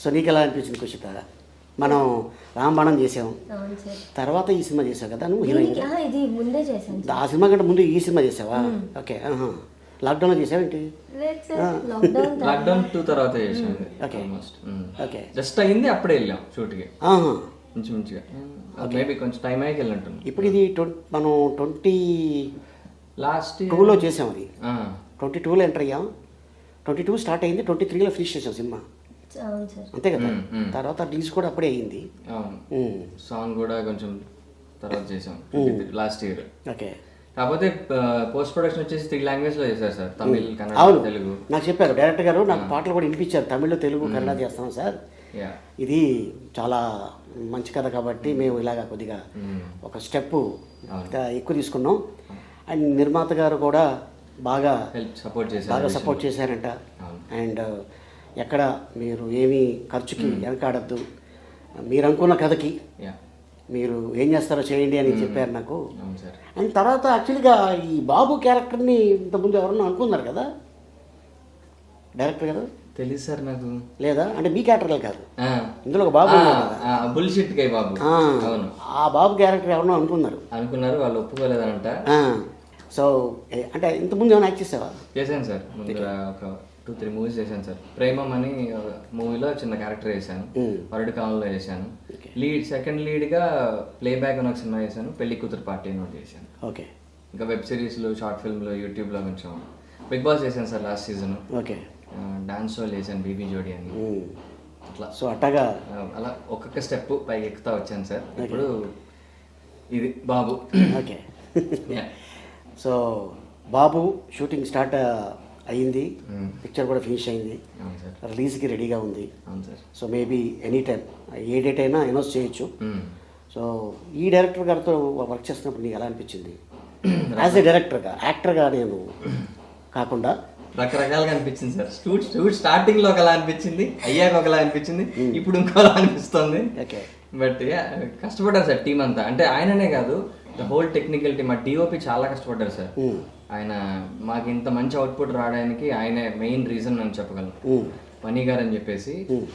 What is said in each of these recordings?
So నీకు ఎలా అనిపించింది కుషిత? మనం రాంబాణం చేసాం, అవును సార్. తర్వాత ఈ సినిమా చేసావు కదా నువ్వు హీరోయిన్. ఇది ముందే చేశాను సార్. ఆ సినిమా కంటే ముందు ఈ సినిమా చేసావా? ఓకే. లాక్డౌన్లో చేసావు ఏంటి? లేదు సార్, లాక్డౌన్ 2 తర్వాత చేసాను. ఓకే. ఓకే. జస్ట్ అయింది అప్పుడే వెళ్ళాం షూట్కి మంచిగా. మేబీ కొంచెం టైం అయ్యాక వెళ్ళంటుంది. ఇప్పుడు ఇది మనం 22లో చేసాం. అది 22లో ఎంటర్ అయ్యాం, 22 స్టార్ట్ అయింది, 23లో ఫినిష్ చేసాం సినిమా. అవును సార్. అంతే కదా. తర్వాత రిలీజ్ కూడా అప్పుడే అయింది. సాంగ్ కూడా కొంచెం తర్వాత చేసాం లాస్ట్ ఇయర్. ఓకే. కాకపోతే పోస్ట్ ప్రొడక్షన్ వచ్చేసి 3 లాంగ్వేజ్లో చేశారు సార్, తమిళ్, కన్నడ, తెలుగు. నాకు చెప్పారు డైరెక్టర్ గారు, నాకు పాటలు కూడా వినిపించారు, తమిళ్, తెలుగు, కన్నడ చేస్తున్నాం సార్, ఇది చాలా మంచి కథ కాబట్టి మేము ఇలాగా కొద్దిగా ఒక స్టెప్ ఎక్కువ తీసుకున్నాం. అండ్ నిర్మాత గారు కూడా బాగా సపోర్ట్ చేశారంట. అండ్ ఎక్కడ మీరు ఏమీ ఖర్చుకి వెనకాడద్దు, మీరు అనుకున్న కథకి మీరు ఏం చేస్తారో చేయండి అని చెప్పారు నాకు. అండ్ తర్వాత యాక్చువల్గా ఈ బాబు క్యారెక్టర్ని ఇంతకుముందు ఎవరన్నా అనుకున్నారు కదా డైరెక్టర్ గారు? తెలుసు సార్ నాకు. లేదా అంటే మీ క్యారెక్టర్ కాదు, ఇందులో ఒక బాబు బుల్షిట్ గై బాబు. అవును, ఆ బాబు క్యారెక్టర్ ఎవరన్నా అనుకున్నారు, వాళ్ళు ఒప్పుకోలేదనంట. సో అంటే ఇంతకుముందు ఏమైనా యాక్ట్ చేసావా? చేశాను సార్, ముందర ఒక 2-3 మూవీస్ చేశాను సార్. ప్రేమం అని మూవీలో చిన్న క్యారెక్టర్ చేశాను, వరడు కాలంలో చేశాను. సెకండ్ లీడ్గా ప్లేబ్యాక్ అని ఒక సినిమా చేశాను, పెళ్లి కూతురు పార్టీ అని ఒకటి చేశాను. ఓకే. ఇంకా వెబ్ సిరీస్లు, షార్ట్ ఫిల్మ్లు, యూట్యూబ్లో కొంచెం. బిగ్ బాస్ చేశాను sir last season. Okay. Dance show చేశాను, బీబీ జోడి అని. అట్లా సో అట్టగా అలా ఒక్కొక్క స్టెప్ పైకి ఎక్కుతా వచ్చాను సార్. ఇప్పుడు ఇది బాబు. ఓకే. సో బాబు షూటింగ్ స్టార్ట్ అయ్యింది, పిక్చర్ కూడా ఫినిష్ అయింది, రిలీజ్కి రెడీగా ఉంది. సో మేబీ ఎనీ టైం ఏ డేట్ అయినా అనౌన్స్ చేయొచ్చు. సో ఈ డైరెక్టర్ గారితో వర్క్ చేస్తున్నప్పుడు నీకు ఎలా అనిపించింది? యాజ్ ఏ డైరెక్టర్గా, యాక్టర్గా నేను కాకుండా రకరకాలుగా అనిపించింది సార్. షూట్ స్టార్టింగ్ లో ఒకలా అనిపించింది, అయ్యాక ఒకలా అనిపించింది, ఇప్పుడు ఇంకోలా అనిపిస్తుంది. బట్ కష్టపడ్డారు సార్ టీం అంతా. అంటే ఆయననే కాదు, ద హోల్ టెక్నికల్ టీమ్, ఆ డిఓపి చాలా కష్టపడ్డారు సార్. ఆయన మాకు ఇంత మంచి అవుట్పుట్ రావడానికి ఆయనే మెయిన్ రీజన్ అని చెప్పగలను. మణి గారు అని చెప్పేసి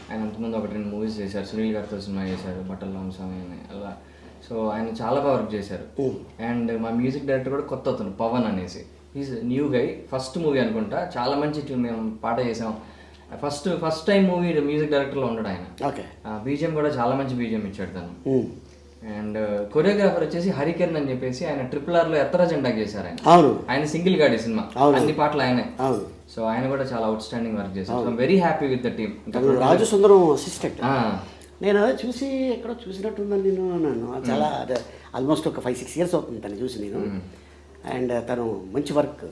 ఆయన అంతకుముందు 1-2 మూవీస్ చేశారు, సునీల్ గారితో సినిమా చేశారు, బట్టల రామస్వామి అని అలా. సో ఆయన చాలా బాగా వర్క్ చేశారు. అండ్ మా మ్యూజిక్ డైరెక్టర్ కూడా కొత్త అతను, పవన్ అనేసి, is new guy. First movie అనుకుంటా, చాలా మంచి మేము పాట చేసాం. ఫస్ట్ టైం మూవీ మ్యూజిక్ డైరెక్టర్లో ఉన్నాడు ఆయన. బీజిఎం కూడా చాలా మంచి బీజిఎం ఇచ్చాడు తను. అండ్ కొరియోగ్రాఫర్ వచ్చేసి హరికిరణ్ అని చెప్పేసి, ఆయన RRR లో ఎత్తర జెండా చేశారు ఆయన. ఆయన సింగిల్ గాడి సినిమా, అన్ని పాటలు ఆయనే. సో ఆయన కూడా చాలా అవుట్ స్టాండింగ్ వర్క్ చేశారు. Very happy with the team. Raju Sundaram assistant నేను అదే చూసి ఎక్కడో చూసినట్టుందని నేను అన్నాను. చాలా ఆల్మోస్ట్ ఒక 5-6 ఇయర్స్ అవుతుంది తను చూసి నేను. అండ్ తను మంచి వర్క్,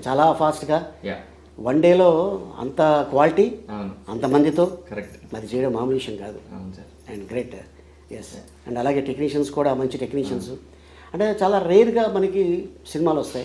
చాలా ఫాస్ట్గా 1 డేలో అంత క్వాలిటీ అంతమందితో అది చేయడం మామూలు విషయం కాదు. And great. ఎస్. అండ్ అలాగే టెక్నీషియన్స్ కూడా మంచి టెక్నీషియన్స్. అంటే చాలా రేర్గా మనకి సినిమాలు వస్తాయి.